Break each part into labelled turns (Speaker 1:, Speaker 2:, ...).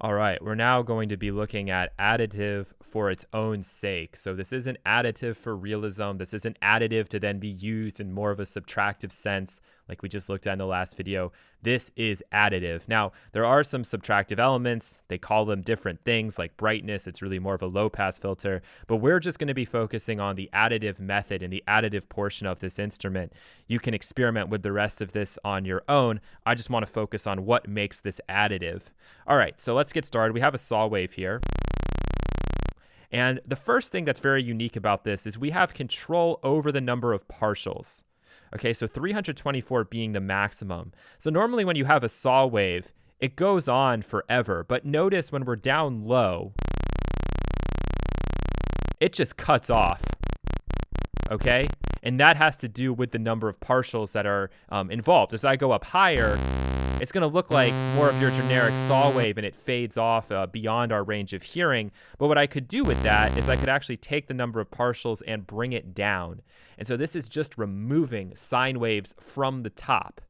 Speaker 1: All right, we're now going to be looking at additive for its own sake. So this isn't additive for realism. This isn't additive to then be used in more of a subtractive sense like we just looked at in the last video. This is additive. Now, there are some subtractive elements. They call them different things like brightness. It's really more of a low pass filter, but we're just going to be focusing on the additive method and the additive portion of this instrument. You can experiment with the rest of this on your own. I just want to focus on what makes this additive. All right, so let's get started. We have a saw wave here. And the first thing that's very unique about this is we have control over the number of partials. Okay, so 324 being the maximum. So normally when you have a saw wave, it goes on forever. But notice when we're down low, it just cuts off. Okay? And that has to do with the number of partials that are involved. As I go up higher, it's going to look like more of your generic saw wave and it fades off beyond our range of hearing. But what I could do with that is I could actually take the number of partials and bring it down. And so this is just removing sine waves from the top.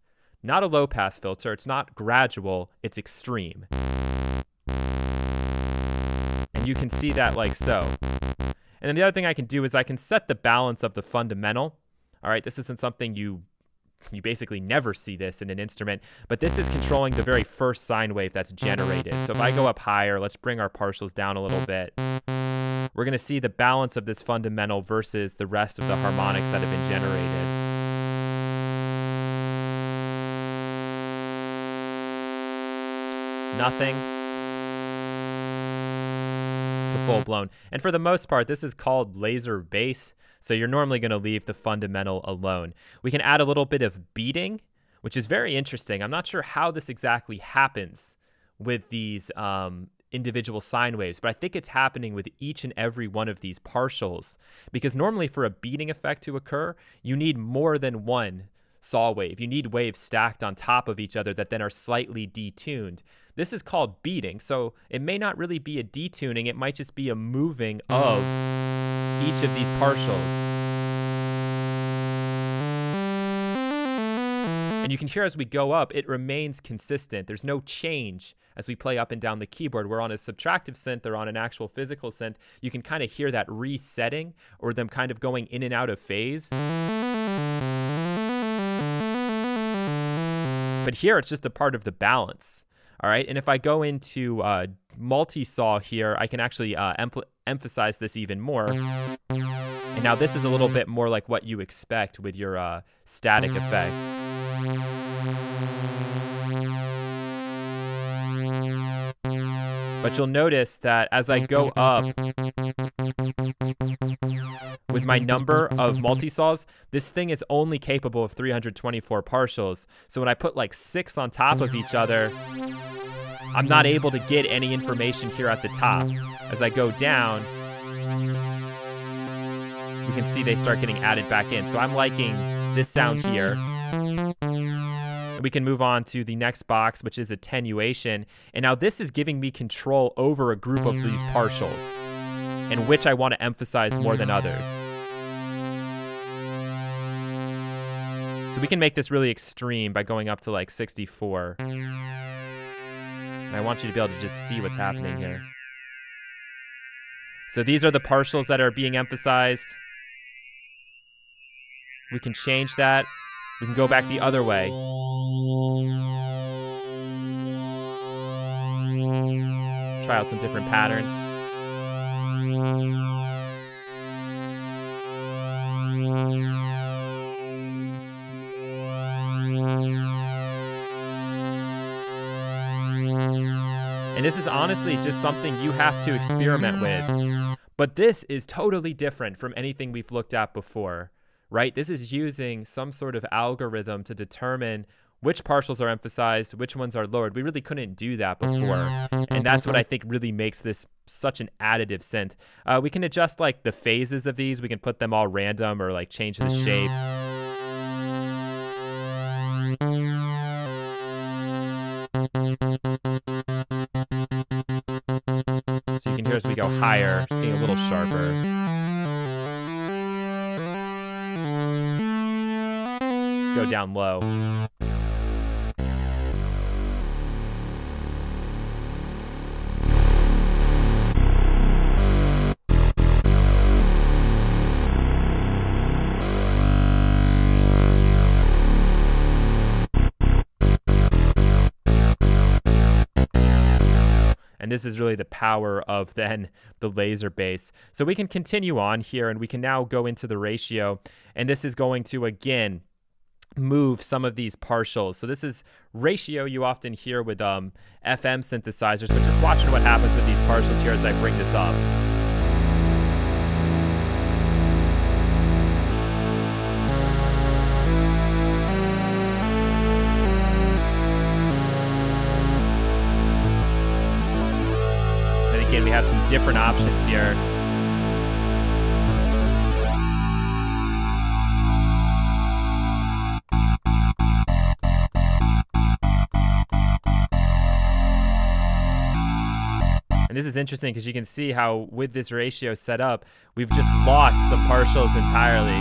Speaker 1: Not a low pass filter. It's not gradual. It's extreme. And you can see that like so. And then the other thing I can do is I can set the balance of the fundamental. All right, this isn't something you basically never see this in an instrument, but this is controlling the very first sine wave that's generated. So if I go up higher, let's bring our partials down a little bit. We're going to see the balance of this fundamental versus the rest of the harmonics that have been generated. Nothing to full blown. And for the most part, this is called laser bass. So you're normally going to leave the fundamental alone. We can add a little bit of beating, which is very interesting. I'm not sure how this exactly happens with these individual sine waves, but I think it's happening with each and every one of these partials, because normally for a beating effect to occur, you need more than one saw wave. You need waves stacked on top of each other that then are slightly detuned. This is called beating, so it may not really be a detuning. It might just be a moving of each of these partials. And you can hear as we go up, it remains consistent. There's no change as we play up and down the keyboard. We're on a subtractive synth or on an actual physical synth. You can kind of hear that resetting or them kind of going in and out of phase. But here it's just a part of the balance. All right, and if I go into multi-saw here, I can actually emphasize this even more. And now this is a little bit more like what you expect with your static effect. But you'll notice that as I go up with my number of multi-saws, this thing is only capable of 324 partials. So when I put like 6 on top of each other, I'm not able to get any information here at the top. As I go down, you can see they start getting added back in. So I'm liking this sound here. We can move on to the next box, which is attenuation. And now this is giving me control over a group of these partials and which I want to emphasize more than others. So we can make this really extreme by going up to like 64. And I want you to be able to just see what's happening here. So these are the partials that are being emphasized. We can change that. We can go back the other way. Try out some different patterns. And this is honestly just something you have to experiment with. But this is totally different from anything we've looked at before, right? This is using some sort of algorithm to determine which partials are emphasized, which ones are lowered. We really couldn't do that before. And that's what I think really makes this such an additive synth. We can adjust like the phases of these. We can put them all random or like change the shape. So you can hear as we go higher, it's getting a little sharper. Let's go down low. And this is really the power of then the Lazerbass. So we can continue on here, and we can now go into the ratio. And this is going to, again, move some of these partials. So this is ratio you often hear with FM synthesizers, but just watching what happens with these partials here as I bring this up. And again, we have some different options here. And this is interesting because you can see how with this ratio set up, we've just lost some partials entirely.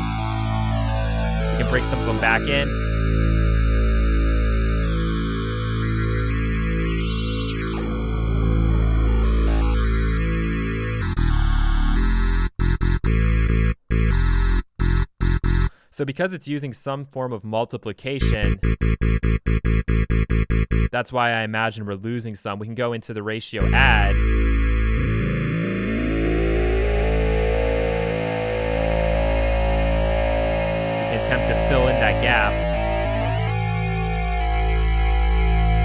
Speaker 1: We can bring some of them back in. So because it's using some form of multiplication, that's why I imagine we're losing some. We can go into the ratio add. We can attempt to fill in that gap.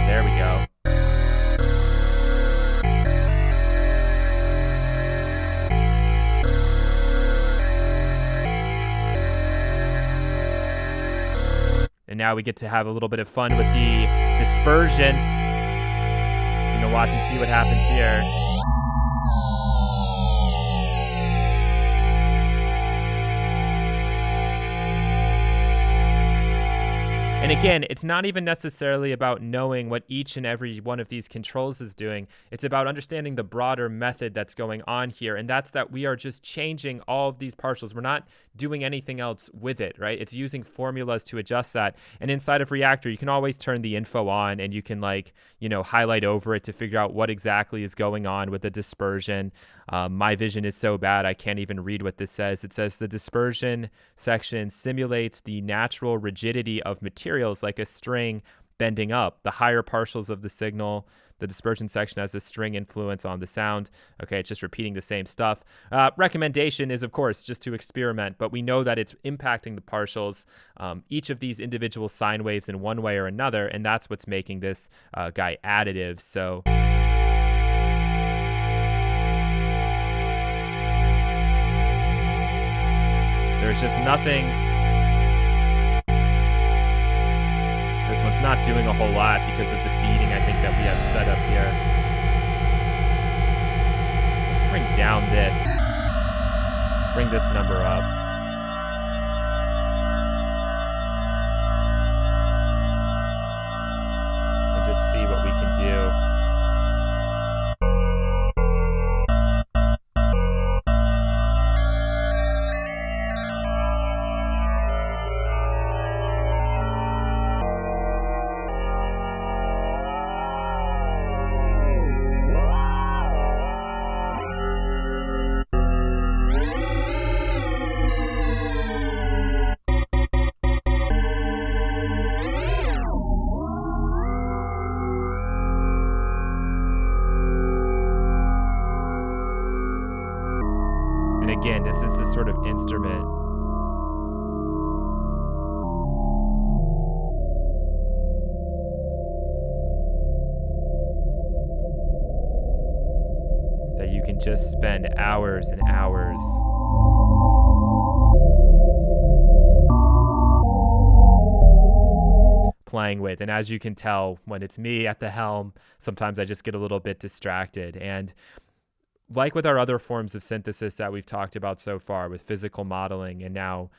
Speaker 1: There we go. And now we get to have a little bit of fun with the dispersion. You know, watch and see what happens here. And again, it's not even necessarily about knowing what each and every one of these controls is doing. It's about understanding the broader method that's going on here. And that's that we are just changing all of these partials. We're not doing anything else with it, right? It's using formulas to adjust that. And inside of Reactor, you can always turn the info on and you can, like, you know, highlight over it to figure out what exactly is going on with the dispersion. My vision is so bad, I can't even read what this says. It says the dispersion section simulates the natural rigidity of materials like a string bending up. The higher partials of the signal, the dispersion section has a string influence on the sound. Okay, it's just repeating the same stuff. Recommendation is, of course, just to experiment, but we know that it's impacting the partials, each of these individual sine waves in one way or another, and that's what's making this guy additive. So there's just nothing. This one's not doing a whole lot because of the beating, I think, that we have set up here. Let's bring down this. Bring this number up. And just see what we can do. Again, this is the sort of instrument that you can just spend hours and hours playing with. And as you can tell, when it's me at the helm, sometimes I just get a little bit distracted. And like with our other forms of synthesis that we've talked about so far, with physical modeling and now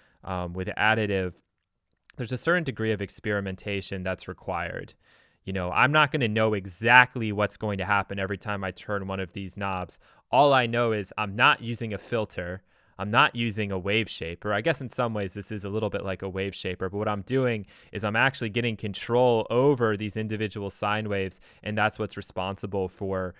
Speaker 1: with additive, there's a certain degree of experimentation that's required. You know, I'm not going to know exactly what's going to happen every time I turn one of these knobs. All I know is I'm not using a filter. I'm not using a wave shaper. I guess in some ways this is a little bit like a wave shaper, but what I'm doing is I'm actually getting control over these individual sine waves, and that's what's responsible for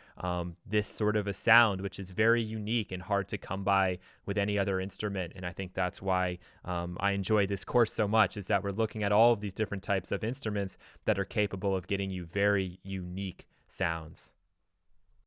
Speaker 1: this sort of a sound, which is very unique and hard to come by with any other instrument. And I think that's why I enjoy this course so much, is that we're looking at all of these different types of instruments that are capable of getting you very unique sounds.